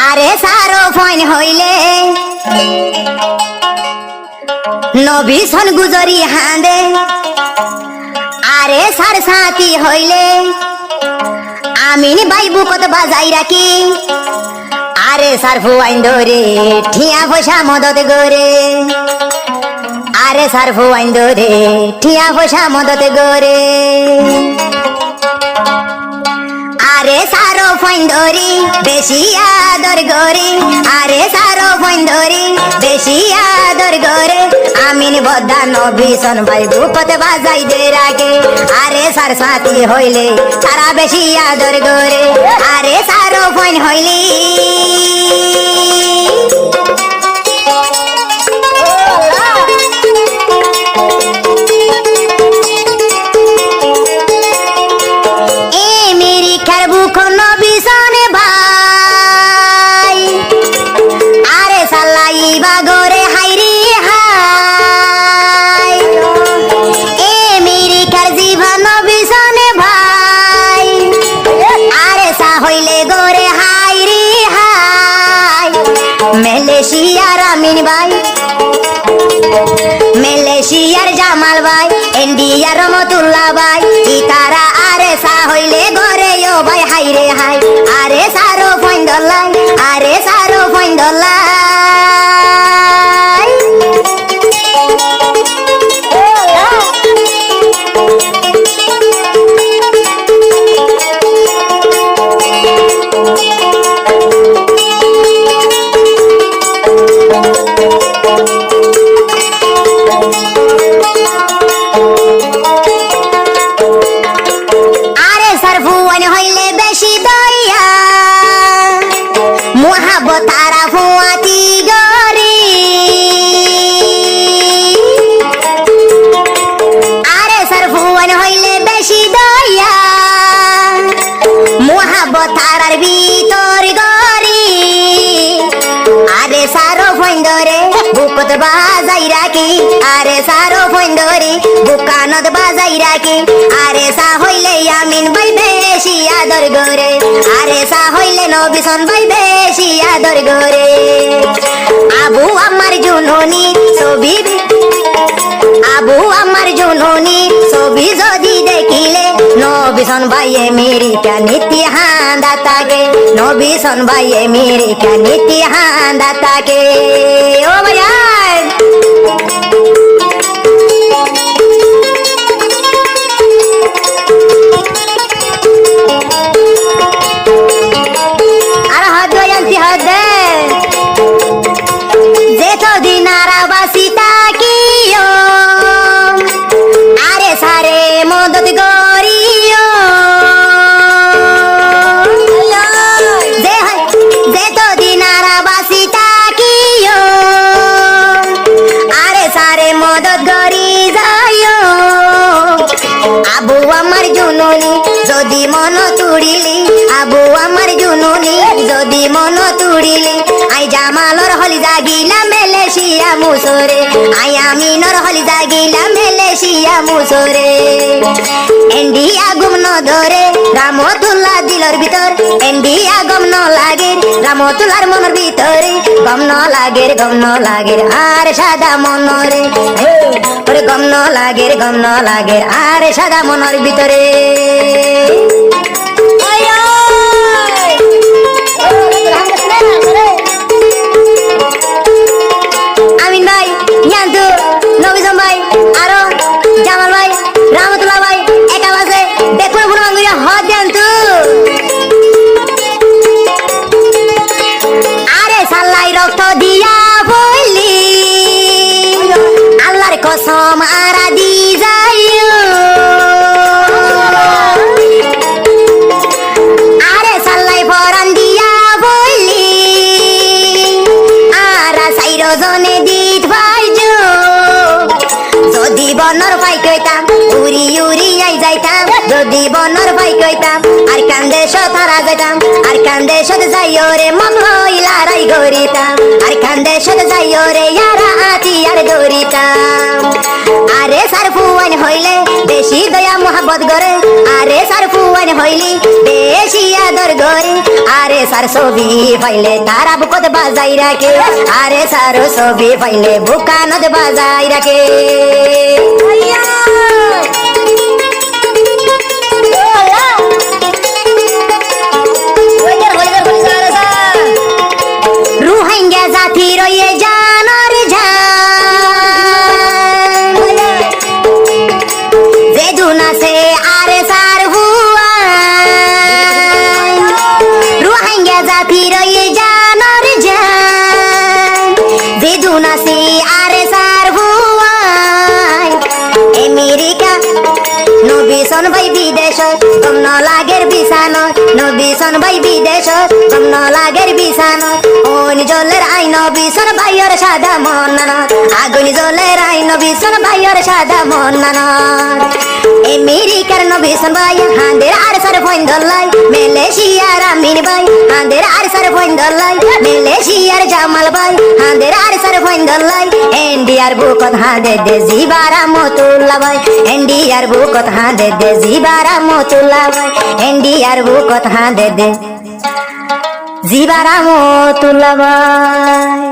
আরে সারো ফাইন হইলে নবী সন গুজরি হাঁদে আরে সার সাথী হইলে আমিন ভাই বুকত বাজাই রাখি আরে সার ফুয়াইন ধরে ঠিয়া পয়সা মদত গরে আরে সার ফুয়াইন ধরে ঠিয়া পয়সা মদত গরে আরে সারো ফাইন ধরি বেশি আদর গরে আরে সারো ফাইন ধরি বেশি আদর গরে আমিন বদ্দা নবী সন ভাই বুকত বাজাই দে রাখে আরে সার সাথী হইলে তারা বেশি আদর গরে আরে সারো ফাইন হইলি মালয়েশিয়ার আমিন ভাই মালয়েশিয়ার জামাল ভাই ইন্ডিয়ার রহমতুল্লাহ ভাই ইতারা আরে সা হইলে ঘরে ও ভাই হাই রে হাই আরে সারো ফাইন দলাই আরে সারো ফাইন দলাই তারা ফুয়াতি গরি আরে সার ফুয়ান হইলে বেশি দয়া মোহাব্বত তারার ভিতর গরি আরে সারো ফাইন ধরে বুকত বাজাই রাখি আরে সারো ফাইন ধরে বুকানত বাজাই রাখি আরে সা হইলে আমিন ভাই বেশি আদর গরে আরে সা হইলে নবী সন ভাই বেশি আদর গরে আবু আমার জুননি ছবি আবু আমার জুননি ছবি যদি দেখিলে নবী সন ভাই আমেরিকা নীতি হাঁদা তাকে নবী সন ভাই আমেরিকা নীতি হাঁদা তাকে ও ভাইয়া আবু আমার জুনুনি যদি মন তুড়িলি আবু আমার জুনুনি যদি মন তুড়িলি আই জামালর হলি জাগিলা মালয়েশিয়া মুসরে আই আমিনর হলি জাগিলা মালয়েশিয়া মুসরে ইন্ডিয়া গুমন ধরে রামতুল্লাহ দিলর ভিতর ইন্ডিয়া গমন লাগে রামতুল্লাহর মনের ভিতরে গমন লাগে আর সাদা মনরে ওরে গমন লাগে আর সাদা মনের ভিতরে আমিন ভাই ইয়ান্তু নবীজন ভাই আরো জামাল ভাই রাহমাতুল্লাহ ভাই একা বাজে দেখুন বুড়ো আঙ্গুরিয়া হাত দেন্তু আরে সাল্লাই রক্ত দিয়া বলি আল্লাহর কসম আরা দি যাইও আরে সাল্লাই পরান দিয়া বলি আরা সাইরো জনে দিত ভাইজো যদি বনর ভাই কইতাম উড়ি উড়ি আই যাইতাম যদি বনর ভাই কইতাম আর কান দেশত হারা যাইতাম আর কান দেশত যাইও রে মন হইলারাই গরিতাম আর কান দেশত যাইও রে ইয়ারা আতি আর দরিতাম আরে সার ফুয়ান হইলে বেশি দয়া মোহাব্বত করে আরে সার ফুয়ান হইলি বেশি আদর করে আরে সার ছবি পাইলে তারা বুকত বাজাই রাখে আরে সার ছবি পাইলে বুকানত বাজাই রাখে রুহাইঙ্গা জাতি রয়ে জানর ঝান যে দুনাসে আরে সার হুয়ান রুহাইঙ্গা জাতি রয়ে জানর ঝান যে দুনাসে আরে সার হুয়ান আমেরিকা নবিসন ভাই বিদেশ কম ন লাগের বিছানো নবিসন ভাই বিদেশ কম ন লাগের বিছানো ওনি জলের আই নবিসন ভাইয়ের সাদা মন আগুনি জলের আই নবিসন ভাইয়ের সাদা মন আমেরিকার নবিসন ভাই হাঁদের আর সার ফোন ধরলাই মালয়েশিয়ার আমিন ভাই হাঁদের আর সার ফোন ধরলাই মালয়েশিয়ার জামাল ভাই হাঁদের আর সার ফোন ধরলাই ইন্ডিয়ার বুকত হাঁদে দে জিবারা মতুল্লা ভাই ইন্ডিয়ার বুকত হাঁদে দে জিবারা মতুল্লা ভাই ইন্ডিয়ার বুকত হাঁদে দে জিবারা মতুল্লা ভাই